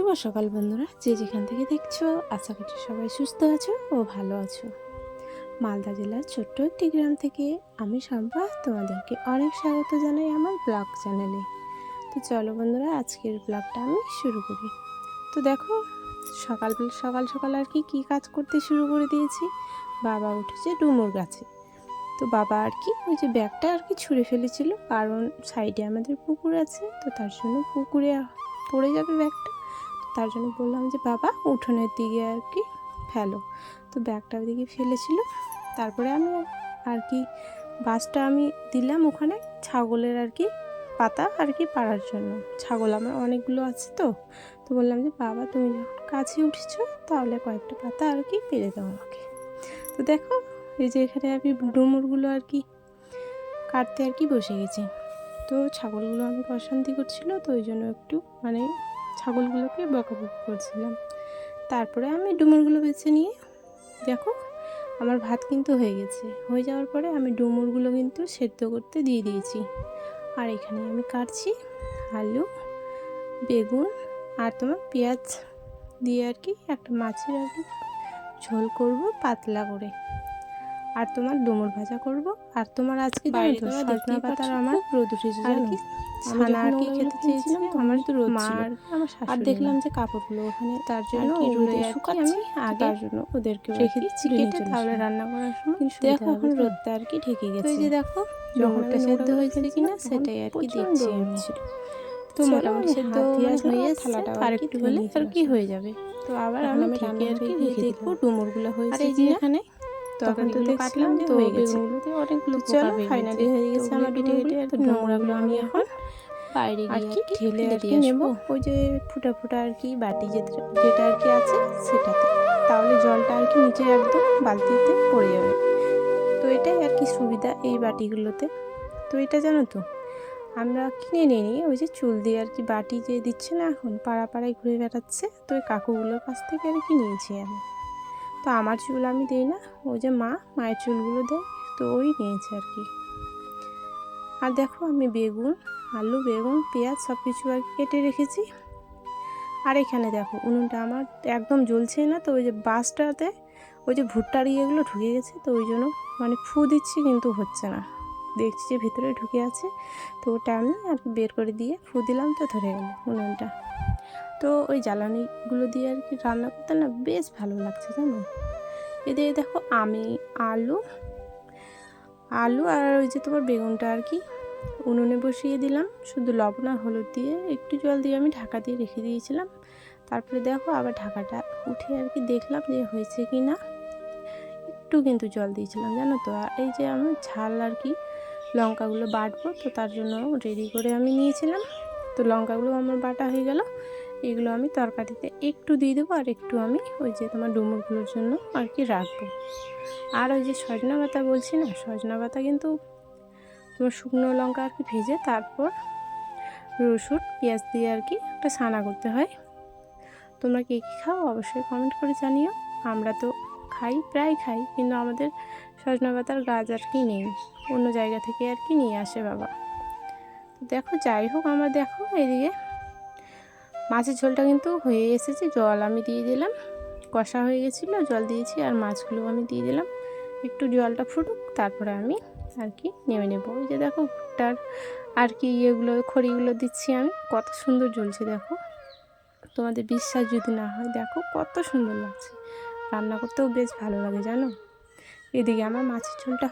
শুভ সকাল বন্ধুরা, যে যেখান থেকে দেখছো আশা করছি সবাই সুস্থ আছো ও ভালো আছো। মালদা জেলার ছোট্ট একটি গ্রাম থেকে আমি শম্পা তোমাদেরকে অনেক স্বাগত জানাই আমার ব্লগ চ্যানেলে। তো চলো বন্ধুরা, আজকের ব্লগটা আমি শুরু করি। তো দেখো, সকাল সকাল আর কি কাজ করতে শুরু করে দিয়েছি। বাবা উঠেছে ডুমুর গাছে। তো বাবা আর কি ওই যে ব্যাগটা আর কি ছুঁড়ে ফেলেছিল, কারণ সাইডে আমাদের পুকুর আছে, তো তার জন্য পুকুরে পড়ে যাবে ব্যাগটা। তার জন্য বললাম যে বাবা উঠোনের দিকে আর কি ফেলো। তো ব্যাগটা ওদিকে ফেলেছিল। তারপরে আমি আর কি বাসটা আমি দিলাম ওখানে ছাগলের আর কি পাতা আর কি পাড়ার জন্য। ছাগল আমার অনেকগুলো আছে, তো বললাম যে বাবা তুমি যখন কাছে উঠেছো তাহলে কয়েকটা পাতা আর কি পেরে দাও আমাকে। তো দেখো, এই যে এখানে আমি ডুমুরগুলো আর কি কাটতে আর কি বসে গেছি। তো ছাগলগুলো আমাকে অশান্তি করছিল, তো ওই জন্য একটু মানে ছাগলগুলোকে বকাবকি করছিলাম। তারপরে আমি ডুমুরগুলো বেছে নিয়ে দেখো আমার ভাত কিন্তু হয়ে গেছে। হয়ে যাওয়ার পরে আমি ডুমুরগুলো কিন্তু সেদ্ধ করতে দিয়ে দিয়েছি। আর এখানে আমি কাটছি আলু, বেগুন আর তোমার পেঁয়াজ দিয়ে আর কি একটা মাছের আর কি ঝোল করব পাতলা করে, আর তোমার ডুমুর ভাজা করব। আর তোমার আজকে বাইরে তো সজনা পাতার আমার রোদ উঠেছে আর কি ছানা আর কি খেতে চেয়েছিলাম, আমার তো রোদ ছিল। আর দেখলাম যে কাপড়গুলো ওখানে, তার জন্য রোদে শুকাচ্ছি আগে, তার জন্য ওদেরকে রেখে দিচ্ছি কেটে, তাহলে রান্না করার সময় দেখো এখন রোদটা আর কি ঢেকে গেছে। এই যে দেখো ডুমুরটা সেদ্ধ হয়েছে কিনা সেটাই আর কি দেখছি আমি। তো মোটামুটি সেদ্ধ হয়ে থালাটা আর একটু হলে আর কি হয়ে যাবে। তো আবার আমি ঢেকে আর কি রেখে দেখবো ডুমুরগুলো হয়েছে কিনা। তখন তো দেখলাম যে হয়ে গেছে অনেকগুলো। চলো ফাইনালি হয়ে গেছে আমার কেটে আর কি নোংরাগুলো আমি এখন বাইরে গিয়ে আর কি ঢেলে আর কি নেবো ওই যে ফুটা ফুটা আর কি বাটি যেটা আর কি আছে সেটাতে, তাহলে জলটা আর কি নিচে একদম বালতিতে পড়ে যাবে। তো এটাই আর কি সুবিধা এই বাটিগুলোতে। তো এটা জানো তো আমরা কিনে নিই ওই যে চুল দিয়ে আর কি বাটি যে দিচ্ছে না এখন পাড়ায় ঘুরে বেড়াচ্ছে, তো ওই কাকুগুলোর কাছ থেকে আর কি নিয়েছি আমি। তো আমার চুল আমি দিই না, ওই যে মায়ের চুলগুলো দেয়, তো ওই নিয়েছে আর কি। আর দেখো আমি আলু বেগুন পেঁয়াজ সব কিছু আর কেটে রেখেছি। আর এখানে দেখো উনুনটা আমার একদম জ্বলছে না, তো ওই যে বাসটাতে ওই যে ভুট্টার ইয়েগুলো ঢুকে গেছে, তো ওই জন্য মানে ফু দিচ্ছি কিন্তু হচ্ছে না, দেখছি যে ভিতরে ঢুকে আছে। তো ওটা আমি আর কি বের করে দিয়ে ফু দিলাম, তো ধরে গেল উনুনটা। তো ওই জ্বালানিগুলো দিয়ে আর কি রান্না করতে না বেশ ভালো লাগছে জানো। এদিকে দেখো আমি আলু আর ওই যে তোমার বেগুনটা আর কি উনুনে বসিয়ে দিলাম, শুধু লবণ আর হলুদ দিয়ে একটু জল দিয়ে আমি ঢাকা দিয়ে রেখে দিয়েছিলাম। তারপরে দেখো আবার ঢাকাটা উঠে আর কি দেখলাম যে হয়েছে কি না, একটু কিন্তু জল দিয়েছিলাম জানো তো। আর এই যে আমি ঝাল আর কি লঙ্কাগুলো বাটবো, তো তার জন্য রেডি করে আমি নিয়েছিলাম। তো লঙ্কাগুলো আমার বাটা হয়ে গেল, এগুলো আমি তরকারিতে একটু দিয়ে দেবো, আর একটু আমি ওই যে তোমার ডুমুরগুলোর জন্য আর কি রাখবো। আর ওই যে সজনা পাতা বলছি না, সজনা পাতা কিন্তু তোমার শুকনো লঙ্কা আর কি ভেজে তারপর রসুন পেঁয়াজ দিয়ে আর কি একটা ছানা করতে হয়। তোমরা কে কী খাও অবশ্যই কমেন্ট করে জানিও। আমরা তো প্রায় খাই, কিন্তু আমাদের সজনা পাতার গাছ আর কি নেই, অন্য জায়গা থেকে আর কি নিয়ে আসে বাবা। তো দেখো যাই হোক, আমরা দেখো এদিকে মাছের ঝোলটা কিন্তু হয়ে এসেছে, জল আমি দিয়ে দিলাম, কষা হয়ে গেছিলো জল দিয়েছি, আর মাছগুলো আমি দিয়ে দিলাম, একটু জলটা ফুটুক তারপরে আমি আর কি নেমে নেবো। ওই যে দেখো ভুট্টার আর কি ইয়েগুলো খড়িগুলো দিচ্ছি আমি, কত সুন্দর জ্বলছে দেখো। তোমাদের বিশ্বাস যদি না হয় দেখো কত সুন্দর লাগছে, রান্না করতেও বেশ ভালো লাগে জানো। এদিকে আমার মাছের ঝোলটা